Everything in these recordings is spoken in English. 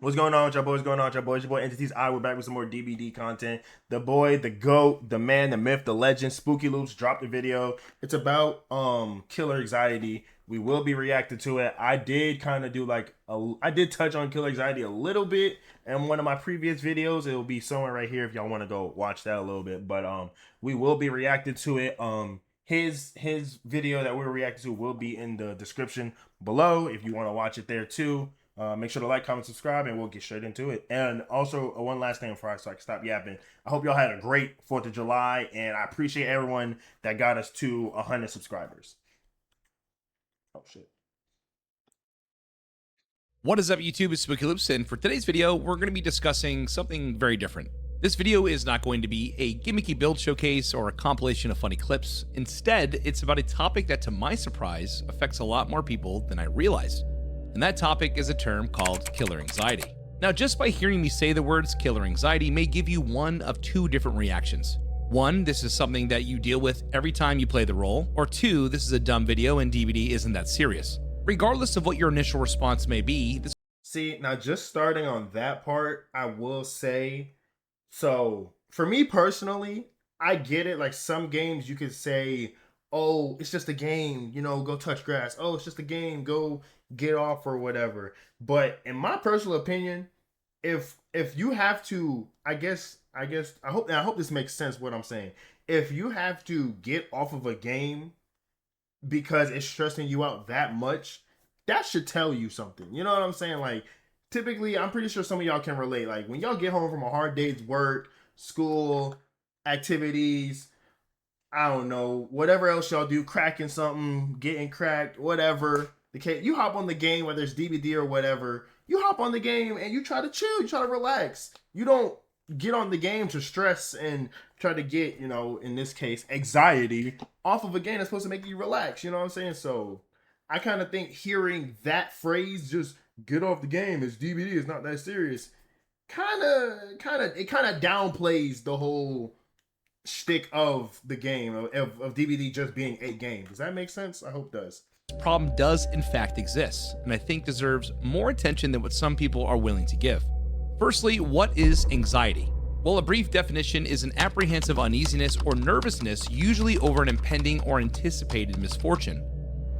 What's going on with y'all boys? What's going on with y'all boys? Your boy Entities. We're back with some more DBD content. The boy, the GOAT, the man, the myth, the legend, SpookyLoopz dropped a video. It's about killer anxiety. We will be reacting to it. I did kind of do I did touch on killer anxiety a little bit in one of my previous videos. It will be somewhere right here if y'all want to go watch that a little bit. But we will be reacting to it. His video that we're reacting to will be in the description below if you want to watch it there too. Make sure to like, comment, subscribe, and we'll get straight into it. And also, one last thing before I stop yapping. I hope y'all had a great 4th of July, and I appreciate everyone that got us to 100 subscribers. Oh, shit. What is up, YouTube? It's SpookyLoopz, and for today's video, we're going to be discussing something very different. This video is not going to be a gimmicky build showcase or a compilation of funny clips. Instead, it's about a topic that, to my surprise, affects a lot more people than I realized. And that topic is a term called killer anxiety. Now, just by hearing me say the words killer anxiety may give you one of two different reactions. One, this is something that you deal with every time you play the role, or two, this is a dumb video and DVD isn't that serious. Regardless of what your initial response may be, this See, now just starting on that part, I will say, so for me personally, I get it. Like some games you could say, oh, it's just a game, go touch grass. Oh, it's just a game, go get off or whatever. But in my personal opinion, if you have to, I hope this makes sense what I'm saying. If you have to get off of a game because it's stressing you out that much, that should tell you something. You know what I'm saying? Like, typically, I'm pretty sure some of y'all can relate. Like, when y'all get home from a hard day's work, school, activities, I don't know, whatever else y'all do, cracking something, getting cracked, whatever. You hop on the game, whether it's DVD or whatever. You hop on the game and you try to chill, you try to relax. You don't get on the game to stress and try to get, in this case, anxiety off of a game that's supposed to make you relax. You know what I'm saying? So I kind of think hearing that phrase, just get off the game, it's DVD, it's not that serious, kind of downplays the whole shtick of the game of DVD just being a game. Does that make sense? I hope it does. problem does in fact exist, and I think deserves more attention than what some people are willing to give. Firstly, what is anxiety? Well, a brief definition is an apprehensive uneasiness or nervousness, usually over an impending or anticipated misfortune.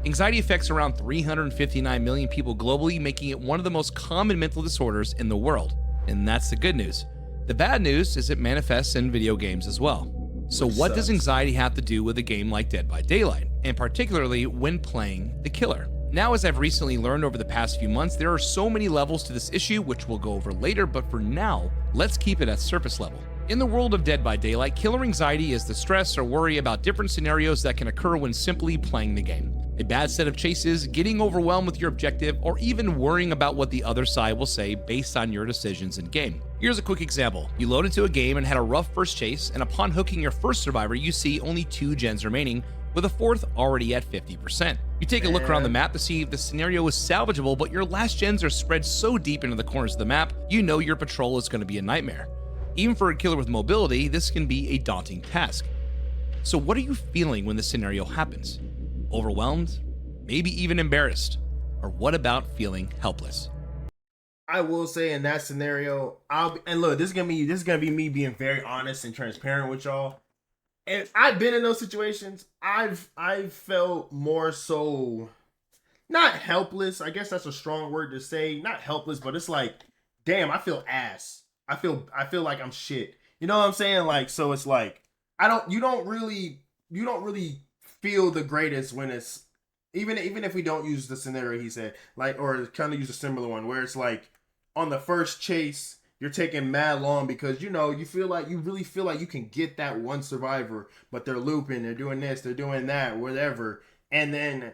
Anxiety affects around 359 million people globally, making it one of the most common mental disorders in the world. And that's the good news. The bad news is it manifests in video games as well. So what does anxiety have to do with a game like Dead by Daylight, and particularly when playing the killer? Now, as I've recently learned over the past few months, there are so many levels to this issue, which we'll go over later, but for now, let's keep it at surface level. In the world of Dead by Daylight, killer anxiety is the stress or worry about different scenarios that can occur when simply playing the game. A bad set of chases, getting overwhelmed with your objective, or even worrying about what the other side will say based on your decisions in game. Here's a quick example. You load into a game and had a rough first chase, and upon hooking your first survivor, you see only 2 gens remaining, with a fourth already at 50%. You take a look around the map to see if the scenario is salvageable, but your last gens are spread so deep into the corners of the map, you know your patrol is going to be a nightmare. Even for a killer with mobility, this can be a daunting task. So what are you feeling when this scenario happens? Overwhelmed? Maybe even embarrassed? Or what about feeling helpless? I will say in that scenario, and look, this is gonna be me being very honest and transparent with y'all. And I've been in those situations. I've felt more so not helpless. I guess that's a strong word to say. Not helpless, but it's like, damn, I feel ass. I feel like I'm shit. You know what I'm saying? Like, so it's like you don't really feel the greatest when it's even if we don't use the scenario he said, like, or kind of use a similar one where it's like on the first chase you're taking mad long because you really feel like you can get that one survivor, but they're looping, they're doing this, they're doing that, whatever. And then,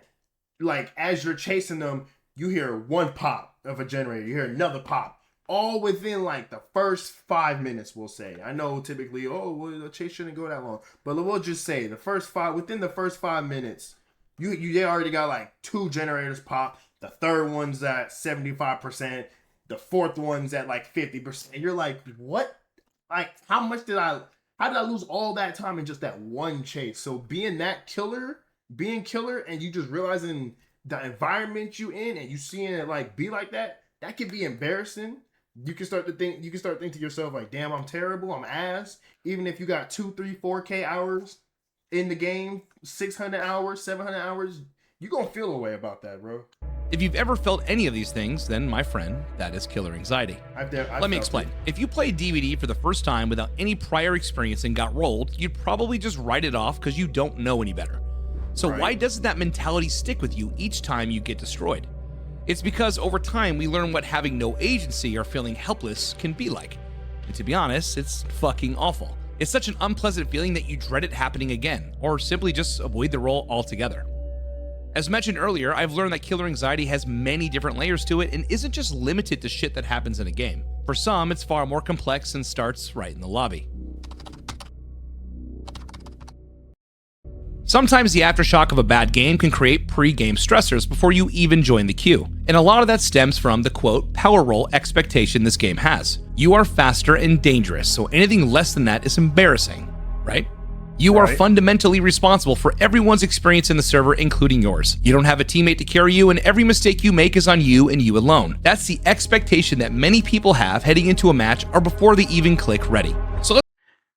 like, as you're chasing them, you hear one pop of a generator, you hear another pop, all within like the first 5 minutes, we'll say. I know typically, oh, well, the chase shouldn't go that long, but we'll just say within the first 5 minutes, they already got like 2 generators pop. The third one's at 75%. The fourth one's at like 50%. And you're like, what? Like, how did I lose all that time in just that one chase? So being killer, and you just realizing the environment you in and you seeing it like be like that, that could be embarrassing. You can start to think to yourself like, damn, I'm terrible, I'm ass. Even if you got 2, 3, 4K hours in the game, 600 hours, 700 hours, you gonna feel a way about that, bro. If you've ever felt any of these things, then my friend, that is killer anxiety. Let me explain. If you played DVD for the first time without any prior experience and got rolled, you'd probably just write it off because you don't know any better. So why doesn't that mentality stick with you each time you get destroyed? It's because over time we learn what having no agency or feeling helpless can be like. And to be honest, it's fucking awful. It's such an unpleasant feeling that you dread it happening again, or simply just avoid the roll altogether. As mentioned earlier, I've learned that killer anxiety has many different layers to it and isn't just limited to shit that happens in a game. For some, it's far more complex and starts right in the lobby. Sometimes the aftershock of a bad game can create pre-game stressors before you even join the queue, and a lot of that stems from the quote, power roll expectation this game has. You are faster and dangerous, so anything less than that is embarrassing, right? You are fundamentally responsible for everyone's experience in the server, including yours. You don't have a teammate to carry you, and every mistake you make is on you and you alone. That's the expectation that many people have heading into a match or before they even click ready. So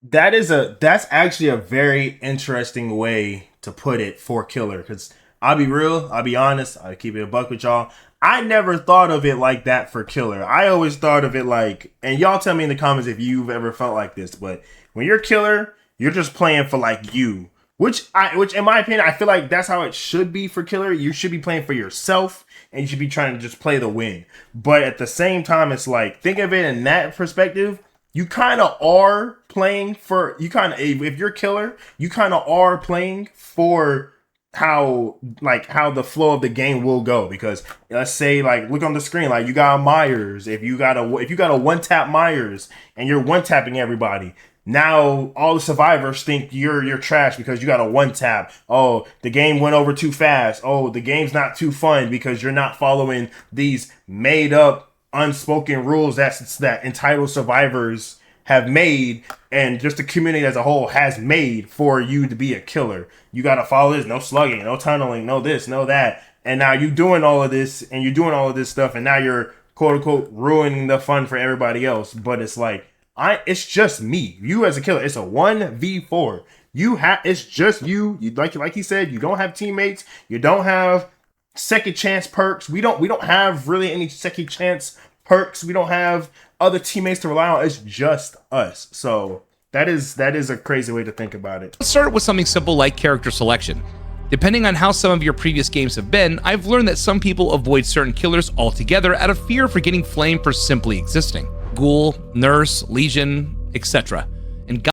that's actually a very interesting way to put it for killer, because I'll be real, I'll be honest, I'll keep it a buck with y'all. I never thought of it like that for killer. I always thought of it like, and y'all tell me in the comments if you've ever felt like this, but when you're killer, you're just playing for like you, which in my opinion, I feel like that's how it should be for killer. You should be playing for yourself and you should be trying to just play the win. But at the same time, it's like, think of it in that perspective. You kind of are playing for, if you're killer, you kind of are playing for how the flow of the game will go. Because let's say, like, look on the screen, like you got Myers. If you got a one tap Myers and you're one tapping everybody, now all the survivors think you're trash because you got a one tap. Oh, the game went over too fast. Oh, the game's not too fun because you're not following these made up unspoken rules that entitled survivors have made, and just the community as a whole has made for you to be a killer. You got to follow this, no slugging, no tunneling, no this, no that. And now you're doing all of this and you're doing all of this stuff, and now you're quote unquote ruining the fun for everybody else. But it's like, it's just me. You as a killer, it's a 1v4. It's just you. Like he said, you don't have teammates. You don't have second chance perks. We don't have really any second chance perks. We don't have other teammates to rely on. It's just us. So that is a crazy way to think about it. Let's start with something simple like character selection. Depending on how some of your previous games have been, I've learned that some people avoid certain killers altogether out of fear for getting flamed for simply existing. Ghoul, Nurse, Legion, etc. And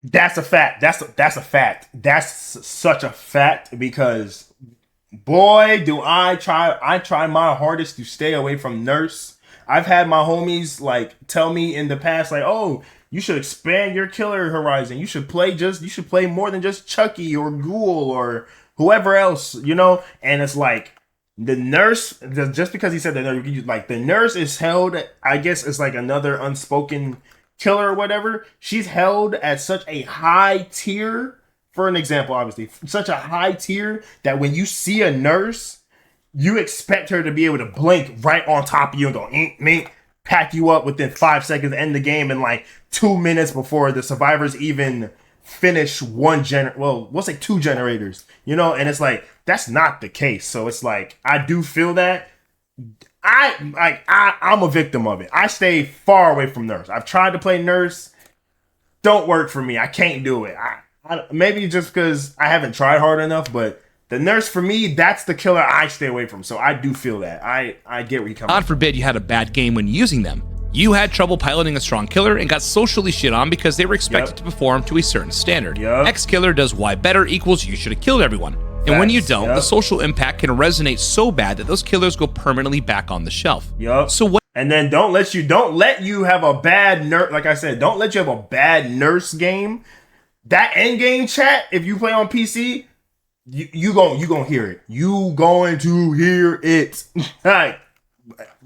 that's a fact. That's a fact. That's such a fact, because boy, do I try my hardest to stay away from Nurse. I've had my homies like tell me in the past, like, oh, you should expand your killer horizon. You should play more than just Chucky or Ghoul or whoever else, you know? And it's like, the Nurse, just because he said that, like, the Nurse is held, I guess it's like another unspoken killer or whatever. She's held at such a high tier, for an example, obviously, such a high tier that when you see a Nurse, you expect her to be able to blink right on top of you and go, mink, pack you up within 5 seconds, end the game in like 2 minutes before the survivors even finish we'll say 2 generators, you know? And it's like, that's not the case. So it's like, I do feel that. I'm a victim of it. I stay far away from Nurse. I've tried to play Nurse. Don't work for me. I can't do it. Maybe just because I haven't tried hard enough, but the Nurse, for me, that's the killer I stay away from. So I do feel that. I get where you come from. God forbid you had a bad game when using them. You had trouble piloting a strong killer and got socially shit on because they were expected to perform to a certain standard. X killer does Y better equals you should have killed everyone. And when you don't, the social impact can resonate so bad that those killers go permanently back on the shelf. So what? And then don't let you have a bad Nurse. Like I said, don't let you have a bad Nurse game. That end game chat, if you play on PC, you gonna hear it. You going to hear it. Like,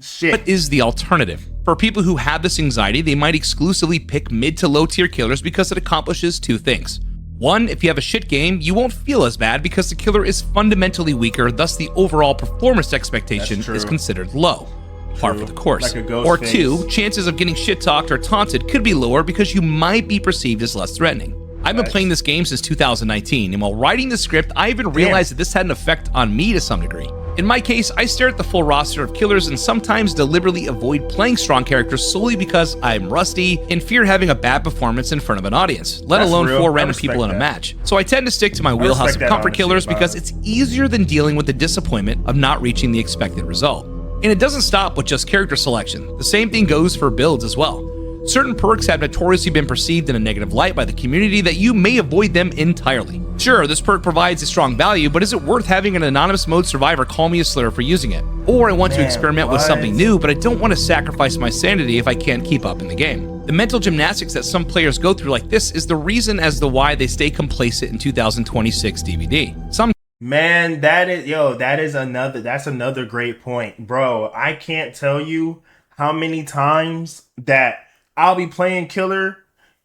shit. What is the alternative? For people who have this anxiety, they might exclusively pick mid to low tier killers because it accomplishes 2 things. 1, if you have a shit game, you won't feel as bad because the killer is fundamentally weaker, thus the overall performance expectation is considered low. par for the course. Like a ghost or face. 2, chances of getting shit-talked or taunted could be lower because you might be perceived as less threatening. I've been playing this game since 2019, and while writing the script, I even realized that this had an effect on me to some degree. In my case, I stare at the full roster of killers and sometimes deliberately avoid playing strong characters solely because I'm rusty and fear having a bad performance in front of an audience, let alone 4 random people in a match. So I tend to stick to my wheelhouse of comfort killers because it's easier than dealing with the disappointment of not reaching the expected result. And it doesn't stop with just character selection. The same thing goes for builds as well. Certain perks have notoriously been perceived in a negative light by the community that you may avoid them entirely. Sure, this perk provides a strong value, but is it worth having an anonymous mode survivor call me a slur for using it? Or I want to experiment with something new, but I don't want to sacrifice my sanity if I can't keep up in the game. The mental gymnastics that some players go through like this is the reason as to why they stay complacent in 2026 DVD. Man, that's another great point. Bro, I can't tell you how many times that I'll be playing killer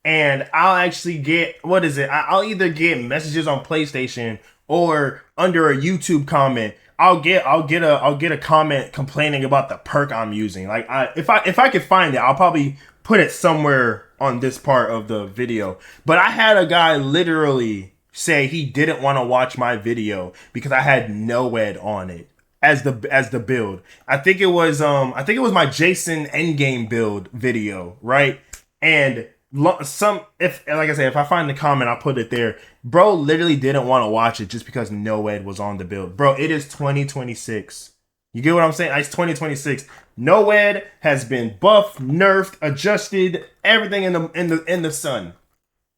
and I'll actually get, I'll either get messages on PlayStation or under a YouTube comment. I'll get a comment complaining about the perk I'm using. Like if I could find it, I'll probably put it somewhere on this part of the video. But I had a guy literally say he didn't want to watch my video because I had NOED on it as the build. I think it was my Jason Endgame build video, right? And if I find the comment, I'll put it there. Bro literally didn't want to watch it just because NOED was on the build. Bro, it is 2026. You get what I'm saying? It's 2026. NOED has been buffed, nerfed, adjusted, everything in the sun.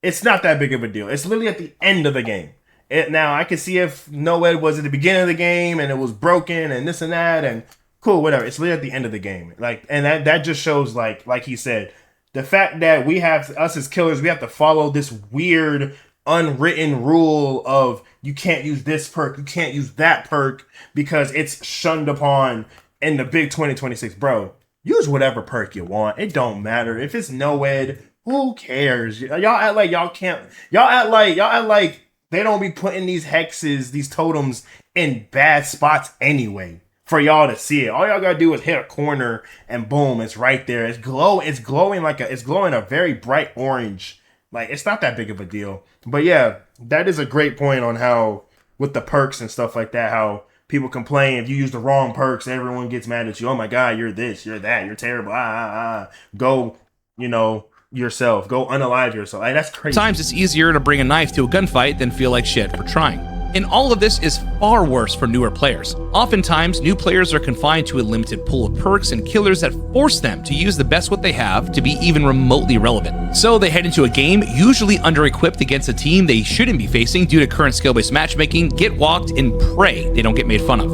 It's not that big of a deal. It's literally at the end of the game. Now, I can see if NOED was at the beginning of the game and it was broken and this and that and cool, whatever. It's literally at the end of the game. And that just shows, like he said, the fact that us as killers, we have to follow this weird unwritten rule of you can't use this perk, you can't use that perk because it's shunned upon in the big 2026. Bro, use whatever perk you want. It don't matter. If it's NOED, who cares? Y'all act like y'all can't. Y'all act like they don't be putting these hexes, these totems in bad spots anyway for y'all to see it. All y'all gotta do is hit a corner and boom, it's right there. It's glowing a very bright orange. Like, it's not that big of a deal. But yeah, that is a great point on how with the perks and stuff like that, how people complain if you use the wrong perks, everyone gets mad at you. Oh my god, you're this, you're that, you're terrible. Go, yourself. Go unalive yourself. Like, that's crazy. Sometimes it's easier to bring a knife to a gunfight than feel like shit for trying. And all of this is far worse for newer players. Oftentimes, new players are confined to a limited pool of perks and killers that force them to use the best what they have to be even remotely relevant. So they head into a game, usually under-equipped against a team they shouldn't be facing due to current skill-based matchmaking, get walked, and pray they don't get made fun of.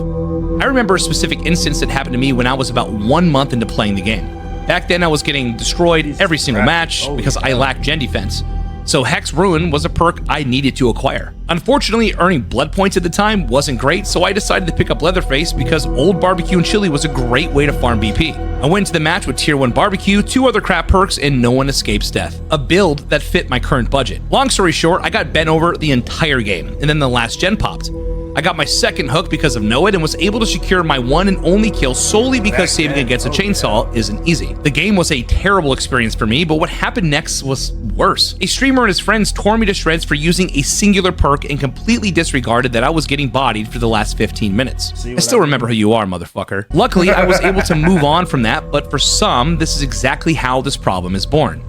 I remember a specific instance that happened to me when I was about 1 month into playing the game. Back then, I was getting destroyed every single match because I lacked gen defense. So Hex Ruin was a perk I needed to acquire. Unfortunately, earning blood points at the time wasn't great, so I decided to pick up Leatherface because Old Barbecue and Chili was a great way to farm BP. I went into the match with Tier 1 Barbecue, 2 other crap perks, and no one escapes death. A build that fit my current budget. Long story short, I got bent over the entire game, and then the last gen popped. I got my second hook because of NOED and was able to secure my one and only kill solely because saving against a chainsaw isn't easy. The game was a terrible experience for me, but what happened next was worse. A streamer and his friends tore me to shreds for using a singular perk and completely disregarded that I was getting bodied for the last 15 minutes. I still remember who you are, motherfucker. Luckily, I was able to move on from that, but for some, this is exactly how this problem is born.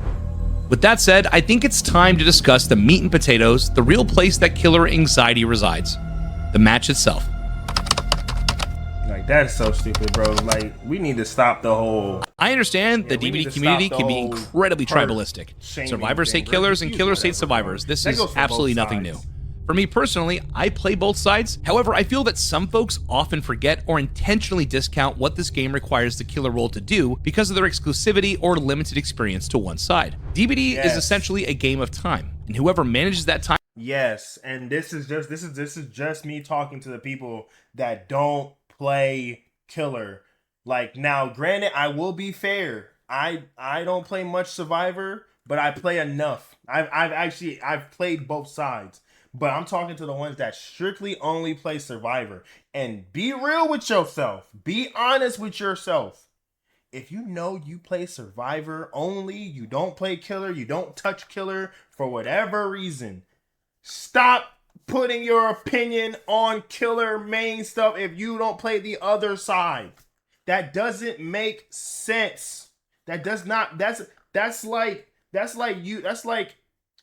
With that said, I think it's time to discuss the meat and potatoes, the real place that killer anxiety resides. The match itself. Like, that's so stupid, bro. Like, we need to stop the whole... I understand the DVD community can be incredibly tribalistic. Survivors hate killers and killers hate survivors. This is absolutely nothing new. For me personally, I play both sides. However, I feel that some folks often forget or intentionally discount what this game requires the killer role to do because of their exclusivity or limited experience to one side. DBD is essentially a game of time, and whoever manages that time... Yes, and this is just me talking to the people that don't play killer. Like, now, granted, I will be fair. I don't play much Survivor, but I play enough. I've played both sides. But I'm talking to the ones that strictly only play Survivor. And be real with yourself. Be honest with yourself. if you know you play survivor only, you don't play killer, you don't touch killer for whatever reason, stop putting your opinion on killer main stuff if you don't play the other side. That doesn't make sense. That does not. That's like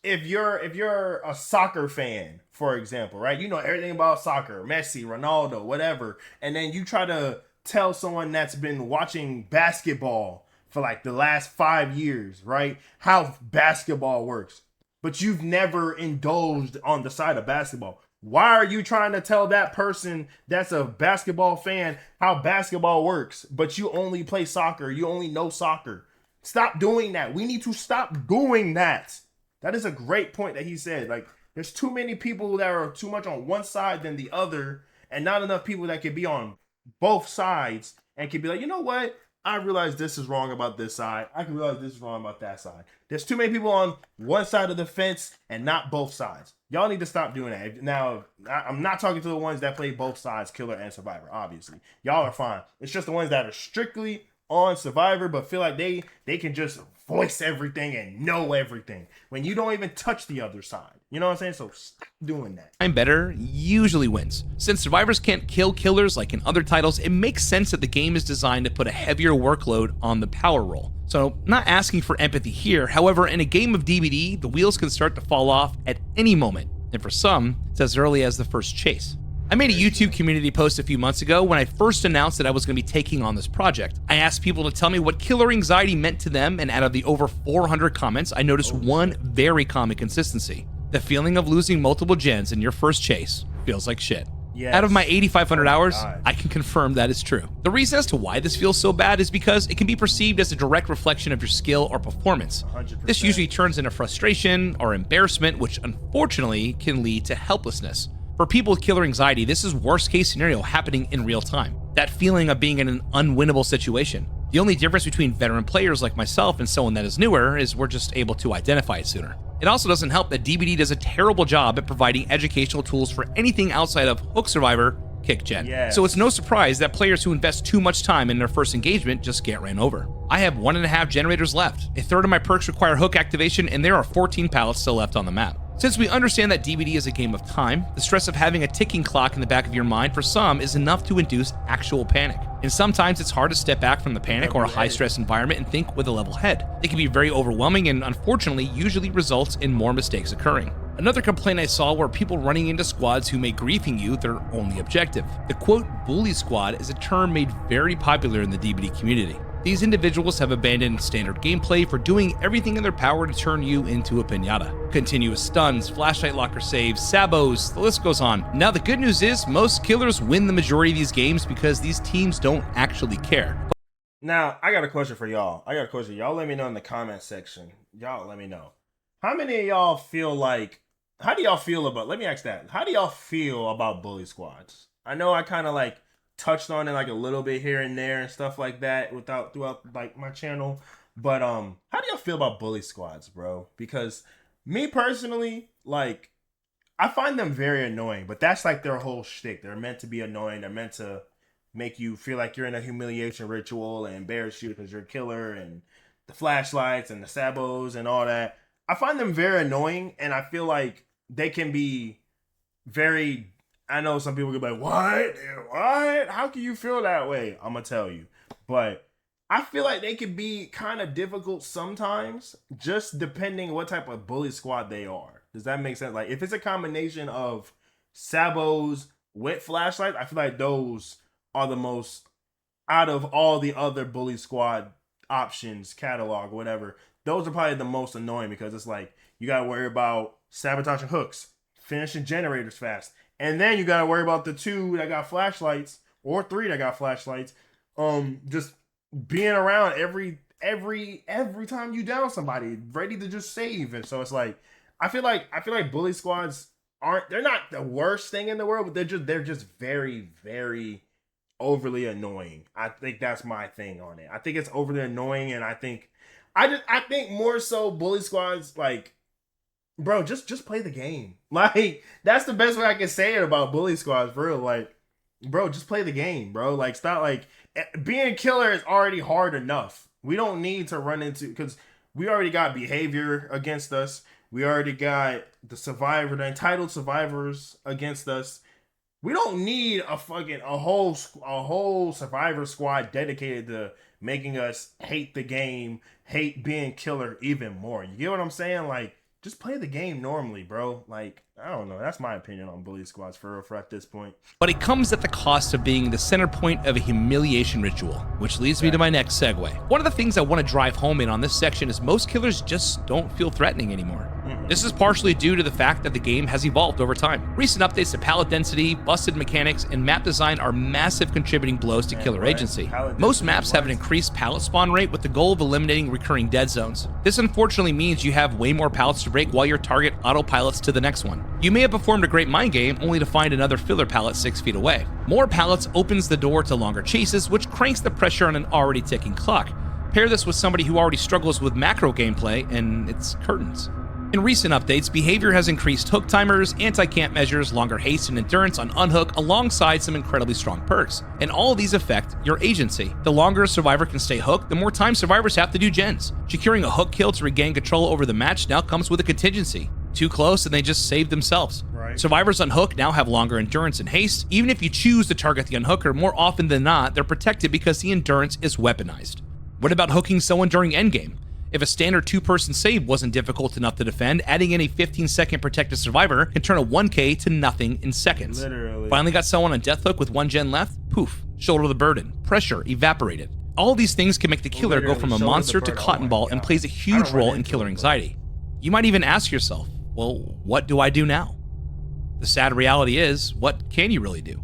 if you're a soccer fan, for example, right? You know everything about soccer, Messi, Ronaldo, whatever, and then you try to tell someone that's been watching basketball for like the last 5 years, right, how basketball works, but you've never indulged on the side of basketball. Why are you trying to tell that person that's a basketball fan how basketball works, but you only play soccer, you only know soccer? Stop doing that. We need to stop doing that. That is a great point that he said. Like, there's too many people that are too much on one side than the other, and not enough people that can be on both sides and can be like, you know what? I realize this is wrong about this side. I can realize this is wrong about that side. There's too many people on one side of the fence and not both sides. Y'all need to stop doing that. Now, I'm not talking to the ones that play both sides, killer and survivor, obviously. Y'all are fine. It's just the ones that are strictly on survivor but feel like they can just voice everything and know everything when you don't even touch the other side. You know what I'm saying? So stop doing that. I'm better usually wins. Since survivors can't kill killers like in other titles, it makes sense that the game is designed to put a heavier workload on the power roll. So, not asking for empathy here, however, in a game of DBD, the wheels can start to fall off at any moment, and for some, it's as early as the first chase. I made a YouTube community post a few months ago when I first announced that I was going to be taking on this project. I asked people to tell me what killer anxiety meant to them, and out of the over 400 comments, I noticed one very common consistency. The feeling of losing multiple gens in your first chase feels like shit. Yes. Out of my 8,500 hours, God. I can confirm that is true. The reason as to why this feels so bad is because it can be perceived as a direct reflection of your skill or performance. 100%. This usually turns into frustration or embarrassment, which unfortunately can lead to helplessness. For people with killer anxiety, this is worst case scenario happening in real time. That feeling of being in an unwinnable situation. The only difference between veteran players like myself and someone that is newer is we're just able to identify it sooner. It also doesn't help that DBD does a terrible job at providing educational tools for anything outside of Hook Survivor, Kick Gen. Yes. So it's no surprise that players who invest too much time in their first engagement just get ran over. I have 1.5 generators left. A third of my perks require hook activation, and there are 14 pallets still left on the map. Since we understand that DBD is a game of time, the stress of having a ticking clock in the back of your mind for some is enough to induce actual panic. And sometimes it's hard to step back from the panic or a high-stress environment and think with a level head. It can be very overwhelming and unfortunately usually results in more mistakes occurring. Another complaint I saw were people running into squads who make griefing you their only objective. The quote bully squad is a term made very popular in the DBD community. These individuals have abandoned standard gameplay for doing everything in their power to turn you into a piñata. Continuous stuns, flashlight locker saves, sabos, the list goes on. Now the good news is most killers win the majority of these games because these teams don't actually care. Now, I got a question for y'all. Y'all let me know in the comment section. Y'all let me know. How many of y'all feel like, how do y'all feel about, let me ask that. How do y'all feel about bully squads? I know I kind of like touched on it like a little bit here and there and stuff like that throughout like my channel, but how do y'all feel about bully squads, bro? Because me personally, like, I find them very annoying, but that's like their whole shtick. They're meant to be annoying. They're meant to make you feel like you're in a humiliation ritual and embarrass you because you're a killer, and the flashlights and the sabos and all that. I find them very annoying, and I feel like they can be very, I know some people could be like, what? How can you feel that way? I'm going to tell you. But I feel like they can be kind of difficult sometimes, just depending what type of bully squad they are. Does that make sense? Like, if it's a combination of sabos with flashlights, I feel like those are the most, out of all the other bully squad options, catalog, whatever, those are probably the most annoying, because it's like, you got to worry about sabotaging hooks, finishing generators fast, and then you got to worry about the 2 that got flashlights, or 3 that got flashlights, just being around every time you down somebody, ready to just save. And so it's like, I feel like bully squads they're not the worst thing in the world, but they're just very, very overly annoying. I think that's my thing on it. I think it's overly annoying, and I think more so bully squads, like, bro, just play the game. Like, that's the best way I can say it about bully squads, for real. Like, bro, just play the game, bro. Like, stop, like, being a killer is already hard enough. We don't need to run into, because we already got behavior against us. We already got the entitled survivors against us. We don't need a whole survivor squad dedicated to making us hate the game, hate being killer even more. You get what I'm saying? Like, just play the game normally, bro. Like, I don't know. That's my opinion on bully squads for at this point. But it comes at the cost of being the center point of a humiliation ritual, which leads me to my next segue. One of the things I want to drive home in on this section is most killers just don't feel threatening anymore. This is partially due to the fact that the game has evolved over time. Recent updates to pallet density, busted mechanics, and map design are massive contributing blows to killer agency. Most maps have an increased pallet spawn rate with the goal of eliminating recurring dead zones. This unfortunately means you have way more pallets to break while your target autopilots to the next one. You may have performed a great mind game only to find another filler pallet 6 feet away. More pallets opens the door to longer chases, which cranks the pressure on an already ticking clock. Pair this with somebody who already struggles with macro gameplay, and it's curtains. In recent updates, behavior has increased hook timers, anti-camp measures, longer haste and endurance on unhook, alongside some incredibly strong perks. And all of these affect your agency. The longer a survivor can stay hooked, the more time survivors have to do gens. Securing a hook kill to regain control over the match now comes with a contingency. Too close and they just save themselves. Right. Survivors on hook now have longer endurance and haste. Even if you choose to target the unhooker, more often than not, they're protected because the endurance is weaponized. What about hooking someone during endgame? If a standard 2-person save wasn't difficult enough to defend, adding in a 15-second protected survivor can turn a 1k to nothing in seconds. Literally. Finally got someone on death hook with 1 gen left? Poof. Shoulder the burden. Pressure evaporated. All these things can make the killer go from a monster to cotton ball and plays a huge role in killer anxiety. You might even ask yourself, well, what do I do now? The sad reality is, what can you really do?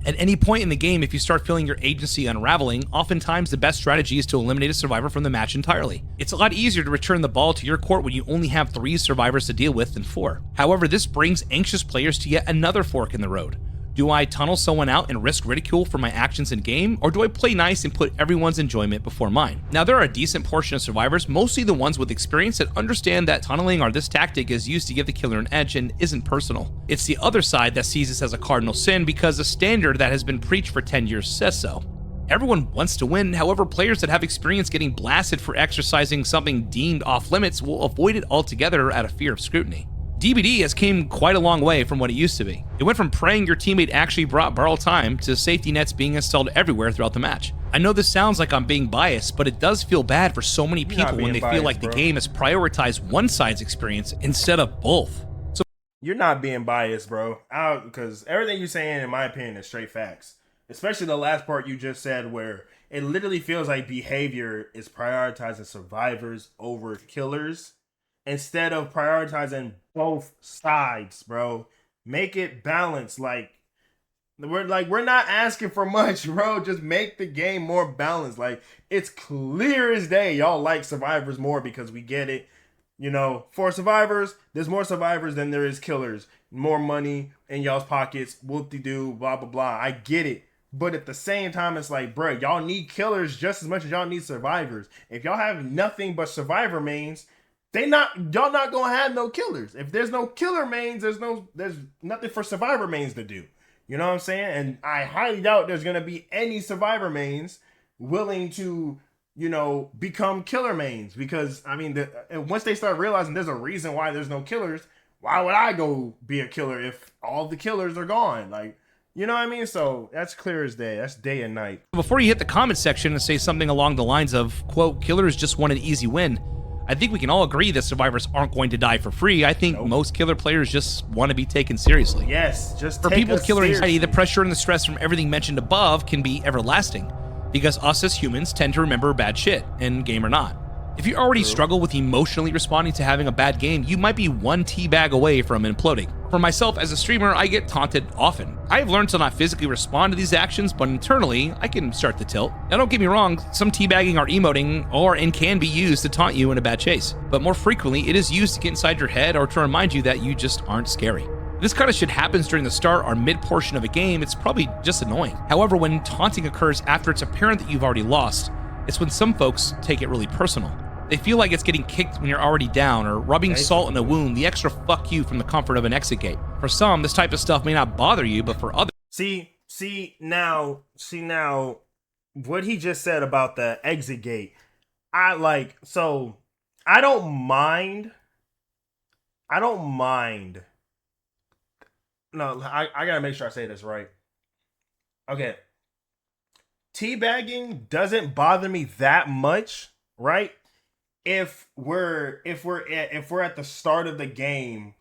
At any point in the game, if you start feeling your agency unraveling, oftentimes the best strategy is to eliminate a survivor from the match entirely. It's a lot easier to return the ball to your court when you only have 3 survivors to deal with than 4. However, this brings anxious players to yet another fork in the road. Do I tunnel someone out and risk ridicule for my actions in game, or do I play nice and put everyone's enjoyment before mine? Now, there are a decent portion of survivors, mostly the ones with experience, that understand that tunneling or this tactic is used to give the killer an edge and isn't personal. It's the other side that sees this as a cardinal sin because the standard that has been preached for 10 years says so. Everyone wants to win, however, players that have experience getting blasted for exercising something deemed off limits will avoid it altogether out of fear of scrutiny. DBD has came quite a long way from what it used to be. It went from praying your teammate actually brought borrowed time to safety nets being installed everywhere throughout the match. I know this sounds like I'm being biased, but it does feel bad for so many people when they feel like the game has prioritized one side's experience instead of both. So you're not being biased, bro. Because everything you're saying, in my opinion, is straight facts. Especially the last part you just said, where it literally feels like behavior is prioritizing survivors over killers instead of prioritizing both sides, bro. Make it balanced. We're not asking for much, bro. Just make the game more balanced. Like, it's clear as day y'all like survivors more because we get it. You know, for survivors, there's more survivors than there is killers. More money in y'all's pockets, whoop-de-doo, blah, blah, blah. I get it. But at the same time, it's like, bro, y'all need killers just as much as y'all need survivors. If y'all have nothing but survivor mains, y'all not gonna have no killers. If there's no killer mains, there's nothing for survivor mains to do. You know what I'm saying? And I highly doubt there's gonna be any survivor mains willing to, you know, become killer mains, because I mean, once they start realizing there's a reason why there's no killers, why would I go be a killer if all the killers are gone? Like, you know what I mean? So that's clear as day. That's day and night. Before you hit the comment section and say something along the lines of, quote, killers just want an easy win, I think we can all agree that survivors aren't going to die for free. I think most killer players just want to be taken seriously. Yes, just for people with killer anxiety, the pressure and the stress from everything mentioned above can be everlasting, because us as humans tend to remember bad shit, and game or not. If you already struggle with emotionally responding to having a bad game, you might be one teabag away from imploding. For myself as a streamer, I get taunted often. I've learned to not physically respond to these actions, but internally, I can start to tilt. Now don't get me wrong, some teabagging or emoting and can be used to taunt you in a bad chase, but more frequently, it is used to get inside your head or to remind you that you just aren't scary. This kind of shit happens during the start or mid portion of a game, it's probably just annoying. However, when taunting occurs after it's apparent that you've already lost, it's when some folks take it really personal. They feel like it's getting kicked when you're already down, or rubbing salt in a wound, the extra fuck you from the comfort of an exit gate. For some, this type of stuff may not bother you, but for others... See now, what he just said about the exit gate, so I don't mind. I don't mind. No, I gotta make sure I say this right. Okay. Teabagging doesn't bother me that much, right? If we're at the start of the game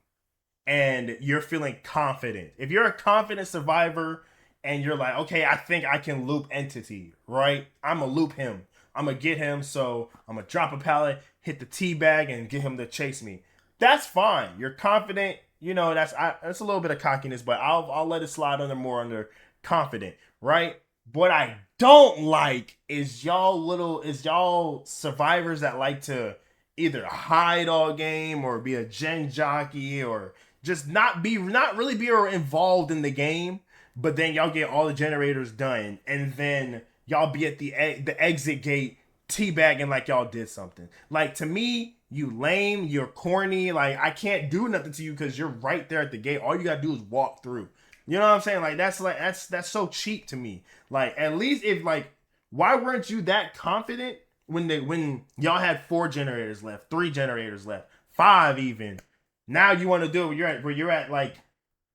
and you're feeling confident. If you're a confident survivor and you're like, okay, I think I can loop entity, right? I'm gonna loop him. I'm gonna get him, so I'm gonna drop a pallet, hit the teabag, and get him to chase me. That's fine. You're confident. You know, that's a little bit of cockiness, but I'll let it slide under confident, right? What I don't like is y'all survivors that like to either hide all game or be a gen jockey or just not really be involved in the game, but then y'all get all the generators done and then y'all be at the exit gate teabagging like y'all did something. Like, to me, you lame, you're corny. Like, I can't do nothing to you because you're right there at the gate. All you gotta do is walk through. You know what I'm saying? Like, that's so cheap to me. Like, at least if, like, why weren't you that confident when y'all had 4 generators left, 3 generators left, 5 even? Now you want to do it where you're at like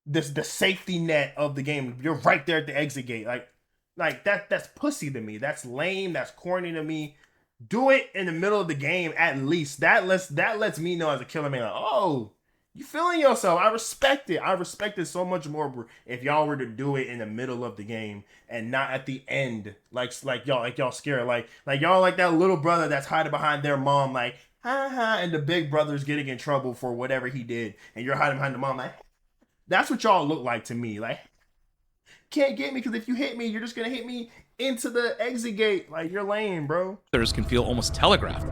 the safety net of the game. You're right there at the exit gate. Like that's pussy to me. That's lame. That's corny to me. Do it in the middle of the game at least. That lets me know as a killer man, like, oh, you feeling yourself. I respect it. I respect it so much more if y'all were to do it in the middle of the game and not at the end. Like y'all scared. Like y'all like that little brother that's hiding behind their mom, like, ha, and the big brother's getting in trouble for whatever he did, and you're hiding behind the mom, like, that's what y'all look like to me. Like, can't get me because if you hit me, you're just gonna hit me into the exit gate. Like, you're lame, bro. Others can feel almost telegraphed.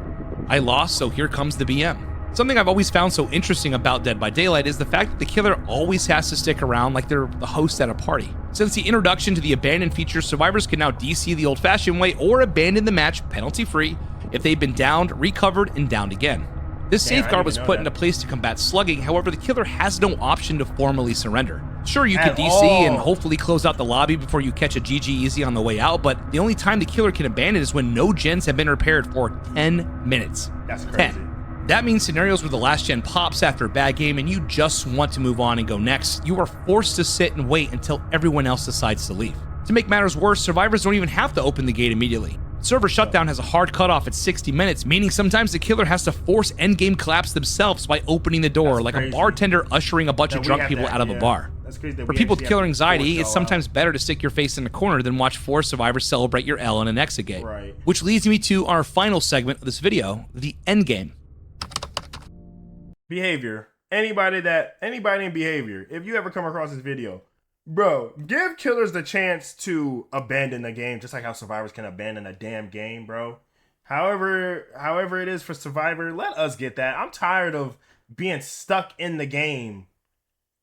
I lost, so here comes the BM. Something I've always found so interesting about Dead by Daylight is the fact that the killer always has to stick around like they're the host at a party. Since the introduction to the abandon feature, survivors can now DC the old-fashioned way or abandon the match penalty-free if they've been downed, recovered, and downed again. This safeguard was put into place to combat slugging. However, the killer has no option to formally surrender. Sure, you can DC and hopefully close out the lobby before you catch a GG easy on the way out, but the only time the killer can abandon is when no gens have been repaired for 10 minutes. That's crazy. 10. That means scenarios where the last gen pops after a bad game and you just want to move on and go next. You are forced to sit and wait until everyone else decides to leave. To make matters worse, survivors don't even have to open the gate immediately. Server shutdown has a hard cutoff at 60 minutes, meaning sometimes the killer has to force endgame collapse themselves by opening the door, like a bartender ushering a bunch of drunk people out of a bar. For people with killer anxiety, it's sometimes better to stick your face in a corner than watch 4 survivors celebrate your L in an exit gate. Right. Which leads me to our final segment of this video, the endgame. Behavior. Anybody in behavior, if you ever come across this video, bro, give killers the chance to abandon the game, just like how survivors can abandon a damn game, bro. However it is for survivor, let us get that. I'm tired of being stuck in the game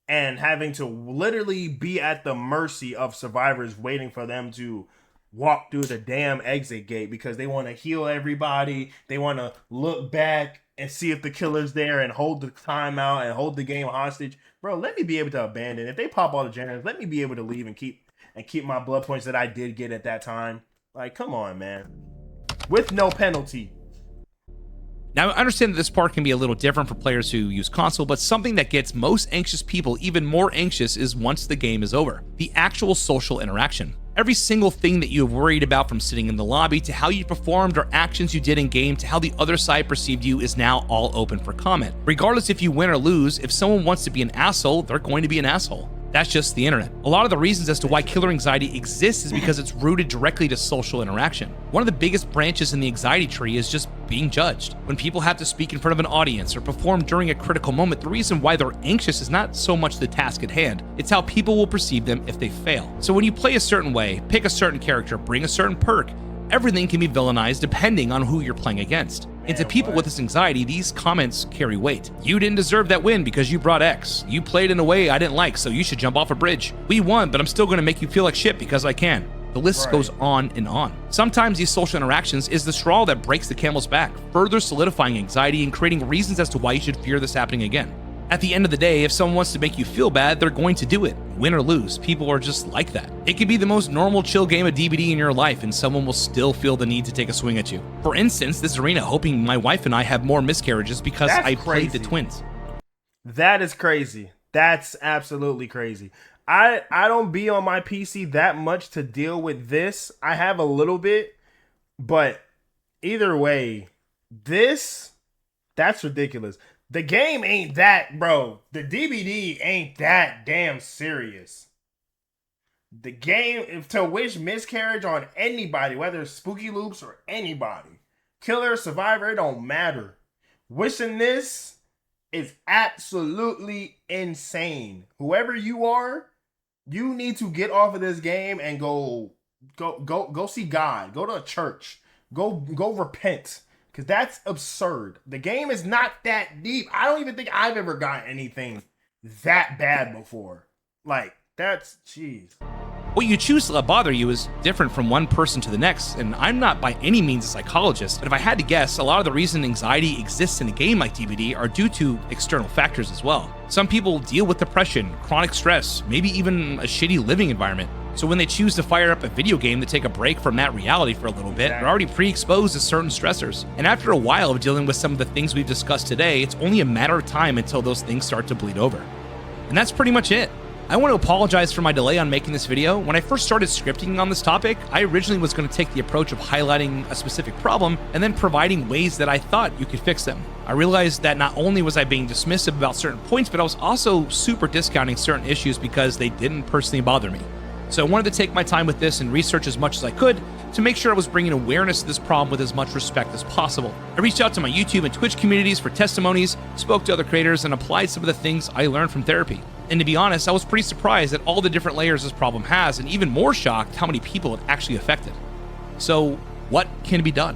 and having to literally be at the mercy of survivors waiting for them to walk through the damn exit gate because they want to heal everybody. They want to look back and see if the killer's there and hold the timeout and hold the game hostage. Bro, let me be able to abandon. If they pop all the generators, let me be able to leave and keep my blood points that I did get at that time. Like, come on, man. With no penalty. Now, I understand that this part can be a little different for players who use console, but something that gets most anxious people even more anxious is once the game is over. The actual social interaction. Every single thing that you have worried about, from sitting in the lobby to how you performed or actions you did in game to how the other side perceived you, is now all open for comment. Regardless if you win or lose, if someone wants to be an asshole, they're going to be an asshole. That's just the internet. A lot of the reasons as to why killer anxiety exists is because it's rooted directly to social interaction. One of the biggest branches in the anxiety tree is just being judged. When people have to speak in front of an audience or perform during a critical moment, the reason why they're anxious is not so much the task at hand, it's how people will perceive them if they fail. So when you play a certain way, pick a certain character, bring a certain perk, everything can be villainized depending on who you're playing against. And to people with this anxiety, these comments carry weight. You didn't deserve that win because you brought X. You played in a way I didn't like, so you should jump off a bridge. We won, but I'm still going to make you feel like shit because I can. The list goes on and on. Sometimes these social interactions is the straw that breaks the camel's back, further solidifying anxiety and creating reasons as to why you should fear this happening again. At the end of the day, if someone wants to make you feel bad, they're going to do it. Win or lose, people are just like that. It could be the most normal chill game of DBD in your life and someone will still feel the need to take a swing at you. For instance, this arena hoping my wife and I have more miscarriages because I played the twins. That is crazy. That's absolutely crazy. I don't be on my PC that much to deal with this. I have a little bit, but either way, that's ridiculous. The game ain't that, bro. The DBD ain't that damn serious. The game, to wish miscarriage on anybody, whether it's SpookyLoopz or anybody, killer, survivor, it don't matter. Wishing this is absolutely insane. Whoever you are, you need to get off of this game and go see God. Go to a church. Go repent. Because that's absurd. The game is not that deep. I don't even think I've ever gotten anything that bad before. Like, that's, jeez. What you choose to let bother you is different from one person to the next, and I'm not by any means a psychologist, but if I had to guess, a lot of the reason anxiety exists in a game like DBD are due to external factors as well. Some people deal with depression, chronic stress, maybe even a shitty living environment. So when they choose to fire up a video game to take a break from that reality for a little bit, they're already pre-exposed to certain stressors. And after a while of dealing with some of the things we've discussed today, it's only a matter of time until those things start to bleed over. And that's pretty much it. I want to apologize for my delay on making this video. When I first started scripting on this topic, I originally was going to take the approach of highlighting a specific problem and then providing ways that I thought you could fix them. I realized that not only was I being dismissive about certain points, but I was also super discounting certain issues because they didn't personally bother me. So I wanted to take my time with this and research as much as I could to make sure I was bringing awareness to this problem with as much respect as possible. I reached out to my YouTube and Twitch communities for testimonies, spoke to other creators, and applied some of the things I learned from therapy. And to be honest, I was pretty surprised at all the different layers this problem has, and even more shocked how many people it actually affected. So what can be done?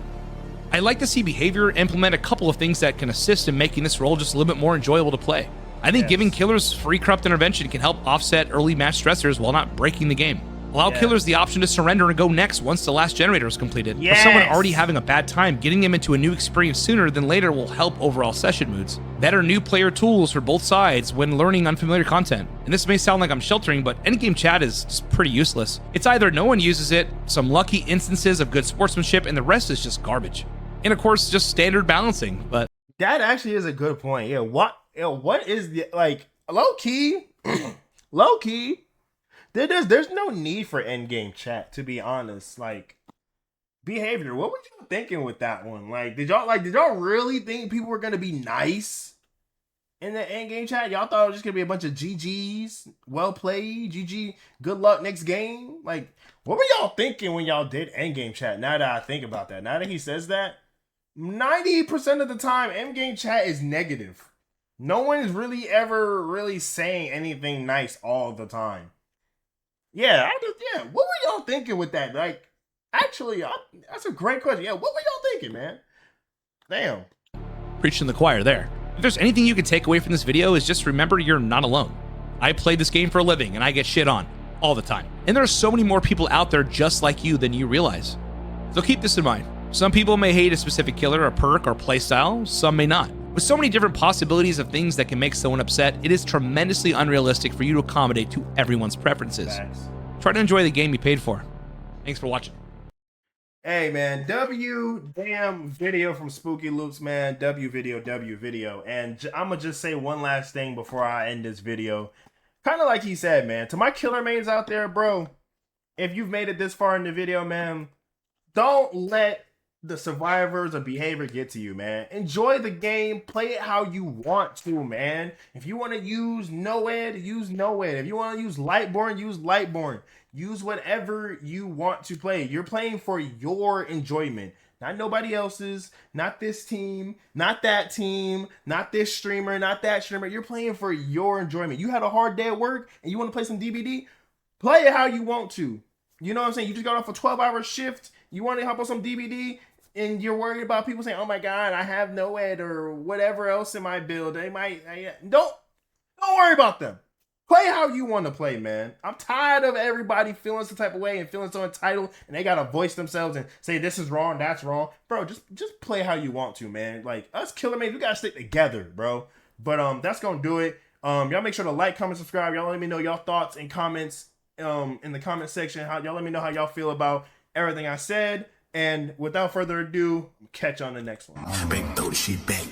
I'd like to see Behavior implement a couple of things that can assist in making this role just a little bit more enjoyable to play. I think giving killers free corrupt intervention can help offset early match stressors while not breaking the game. Allow killers the option to surrender and go next once the last generator is completed. For someone already having a bad time, getting them into a new experience sooner than later will help overall session moods. Better new player tools for both sides when learning unfamiliar content. And this may sound like I'm sheltering, but endgame chat is just pretty useless. It's either no one uses it, some lucky instances of good sportsmanship, and the rest is just garbage. And of course, just standard balancing, but... That actually is a good point. What is the, like, low key, there's no need for endgame chat, to be honest. Like, Behavior, what were you thinking with that one? Like, did y'all really think people were gonna be nice in the endgame chat? Y'all thought it was just gonna be a bunch of GGs, well played, GG, good luck next game? Like, what were y'all thinking when y'all did endgame chat? Now that I think about that, now that he says that, 90% of the time, endgame chat is negative. No one's really ever really saying anything nice all the time. What were y'all thinking with that? Like, actually, that's a great question. Yeah, what were y'all thinking, man? Damn. Preaching the choir there. If there's anything you can take away from this video is just remember you're not alone. I play this game for a living and I get shit on all the time. And there are so many more people out there just like you than you realize. So keep this in mind. Some people may hate a specific killer or perk or playstyle, some may not. With so many different possibilities of things that can make someone upset, it is tremendously unrealistic for you to accommodate to everyone's preferences. Thanks. Try to enjoy the game you paid for. Thanks for watching. Hey man, W damn video from SpookyLoopz, man. W video. And I'm gonna just say one last thing before I end this video. Kind of like he said, man, to my killer mains out there, bro, if you've made it this far in the video, man, don't let the survivors of Behavior get to you, man. Enjoy the game. Play it how you want to, man. If you want to use NOED, use NOED. If you want to use Lightborn, use Lightborn. Use whatever you want to play. You're playing for your enjoyment. Not nobody else's. Not this team. Not that team. Not this streamer. Not that streamer. You're playing for your enjoyment. You had a hard day at work and you want to play some DBD? Play it how you want to. You know what I'm saying? You just got off a 12-hour shift. You want to hop on some DBD? And you're worried about people saying, "Oh my God, I have NOED or whatever else in my build." They might don't worry about them. Play how you want to play, man. I'm tired of everybody feeling some type of way and feeling so entitled, and they gotta voice themselves and say this is wrong, that's wrong, bro. Just play how you want to, man. Like us killer mates, we gotta stick together, bro. But that's gonna do it. Y'all make sure to like, comment, subscribe. Y'all let me know y'all thoughts and comments in the comment section. Y'all let me know how y'all feel about everything I said. And without further ado, catch you on the next one. Baby, throw the shit back.